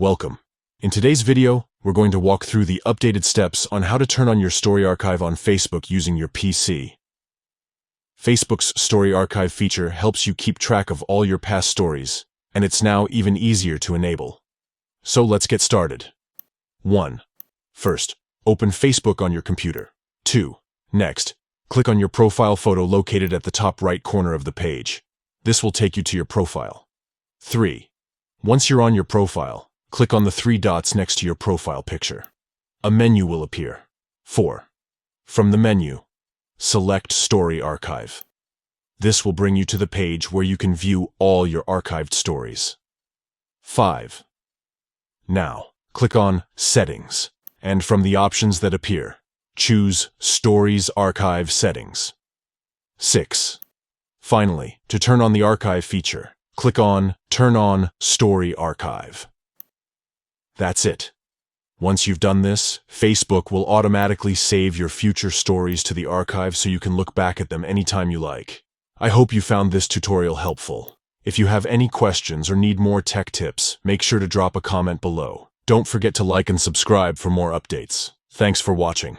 Welcome. In today's video, we're going to walk through the updated steps on how to turn on your story archive on Facebook using your PC. Facebook's Story Archive feature helps you keep track of all your past stories, and it's now even easier to enable. So let's get started. 1. First, open Facebook on your computer. 2. Next, click on your profile photo located at the top right corner of the page. This will take you to your profile. 3. Once you're on your profile, click on the 3 dots next to your profile picture. A menu will appear. 4. From the menu, select Story Archive. This will bring you to the page where you can view all your archived stories. 5. Now, click on Settings, and from the options that appear, choose Stories Archive Settings. 6. Finally, to turn on the archive feature, click on Turn on Story Archive. That's it. Once you've done this, Facebook will automatically save your future stories to the archive so you can look back at them anytime you like. I hope you found this tutorial helpful. If you have any questions or need more tech tips, make sure to drop a comment below. Don't forget to like and subscribe for more updates. Thanks for watching.